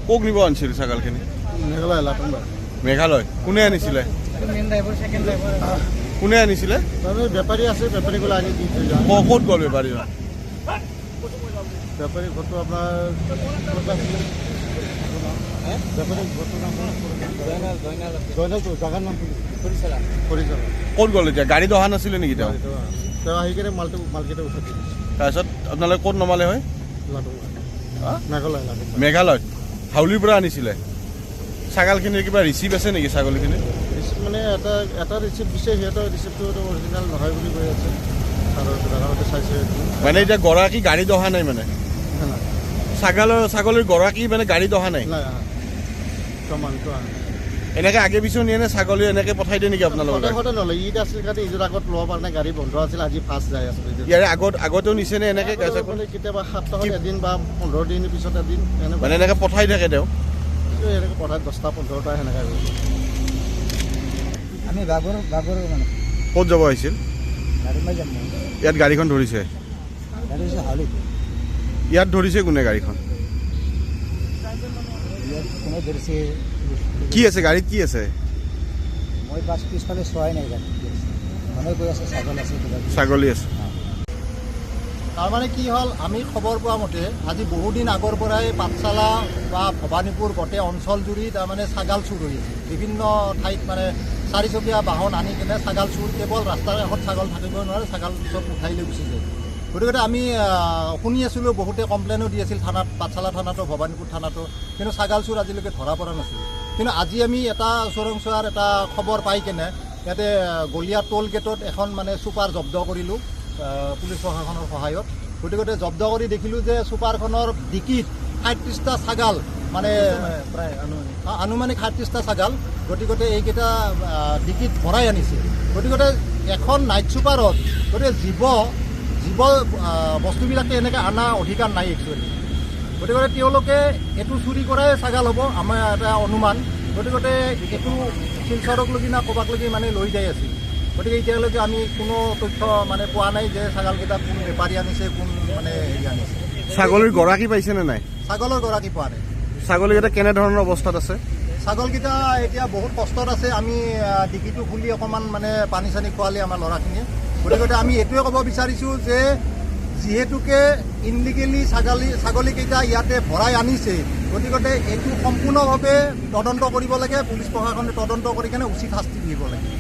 কোক নিব আনিছিল ছাগলখিনি? মেঘালয়। কোনে আনিছিলে? কোনে আনিছিলে? বেপাৰী আছে, বেপাৰী গ'লে আনি দি থৈ যাওঁ। ক'ত গ'ল বেপাৰী? বেপাৰী ঘৰটো আপোনাৰ জেগাৰ নাম ক'ত গ'ল এতিয়া? গাড়ীত অহা নাছিলে নেকি তেওঁ? তেওঁ আহি কিনে মালকেইটা উঠাই দিছে। তাৰপিছত আপোনালোকে ক'ত নমালে হয়? মেঘালয়। মেঘালয়। হাউলিৰ পৰা আনিছিলে। ছাগলখিনিৰ কিবা ৰিচিপ্ট আছে নেকি? ছাগলীখিনি ৰিচিপ্ট মানে এটা ৰিচিপ্ট দিছে, সিহঁতৰ ৰিচিপ্টটো অৰিজিনেল নহয় বুলি কৈ আছে। আৰু চাইছে মানে এতিয়া গৰাকী গাড়ীত অহা নাই মানে? ছাগলীৰ গৰাকী মানে গাড়ীত অহা নাই? এনেকে আগে পিছু নিয়ে নে ছাগলী এনেকে পঠাই দিয়ে নেকি আপোনালোকে? নলয়, ঈদ আছিল কাৰণে ঈদৰ আগত ল'ব পৰা নাই, গাড়ী বন্ধ আছিল, আজি ফাৰ্ষ্ট যাই আছে। ইয়াৰে আগতেও নিছে নে এনেকে? কেতিয়াবা সপ্তাহত এদিন বা 15 দিনৰ পিছত এদিন মানে এনেকে পঠাই থাকে তেওঁ? এনেকে পঠাই 10টা 15টা সেনেকে। আমি মানে ক'ত যাব আহিছিল? ইয়াত গাড়ীখন ধৰিছে? ইয়াত ধৰিছে কোনে গাড়ীখন? কি আছে গাড়ীত? কি আছে? মই বাছ পিছফালে চোৱাই নাই গাড়ী। মানে কৈ আছে ছাগল আছে, ছাগলী আছে। তাৰমানে কি হ'ল, আমি খবৰ পোৱা মতে আজি বহুদিন আগৰ পৰাই পাঠশালা বা ভৱানীপুৰ গোটেই অঞ্চলজুৰি তাৰমানে ছাগাল চুৰ হৈ আছে। বিভিন্ন ঠাইত মানে চাৰিচকীয়া বাহন আনি কিনে ছাগাল চুৰ, কেৱল ৰাস্তাৰ কাষত ছাগল থাকিব নোৱাৰে, ছাগাল চব উঠাই লৈ গুচি যায়। গতিকে আমি শুনি আছিলোঁ, বহুতে কমপ্লেইনো দি আছিল থানাত, পাঠশালা থানাতো ভৱানীপুৰ থানাতো, কিন্তু ছাগাল চুৰ আজিলৈকে ধৰা পৰা নাছিল। কিন্তু আজি আমি এটা চোৰাংচোৱাৰ এটা খবৰ পাই কেনে ইয়াতে গলীয়া টোল গেটত এখন মানে চুপাৰ জব্দ কৰিলোঁ পুলিচ প্ৰশাসনৰ সহায়ত। গতিকে জব্দ কৰি দেখিলোঁ যে চুপাৰখনৰ ডিকিত ৩৭টা ছাগাল, মানে প্ৰায় আনুমানিক ৩৭টা ছাগাল, গতিকে এইকেইটা ডিকিত ভৰাই আনিছে। গতিকে এখন নাইট চুপাৰত গতিকে জীৱ বস্তুবিলাকে এনেকৈ অনা অধিকাৰ নাই একচুৱেলি। গতিকে তেওঁলোকে এইটো চুৰি কৰাই ছাগাল হ'ব আমাৰ এটা অনুমান। গতিকে এইটো শিলচৰক লগি না ক'ৰবাক লগি মানে লৈ যাই আছিল। গতিকে এতিয়ালৈকে আমি কোনো তথ্য মানে পোৱা নাই যে ছাগালকেইটা কোন বেপাৰী আনিছে, কোন মানে হেৰি আনিছে। ছাগলীৰ গৰাকী পাইছেনে নাই? ছাগলৰ গৰাকী পোৱা নাই। ছাগলীকেইটা কেনেধৰণৰ অৱস্থাত আছে? ছাগলকেইটা এতিয়া বহুত কষ্টত আছে। আমি ডিকিটো খুলি অকণমান মানে পানী চানী খোৱালে আমাৰ ল'ৰাখিনিয়ে। গতিকে আমি এইটোৱে ক'ব বিচাৰিছোঁ যে যিহেতুকে ইনলিগেলি ছাগলীকেইটা ইয়াতে ভৰাই আনিছে, গতিকে এইটো সম্পূৰ্ণভাৱে তদন্ত কৰিব লাগে, পুলিচ প্ৰশাসনে তদন্ত কৰি কিনে উচিত শাস্তি দিব লাগে।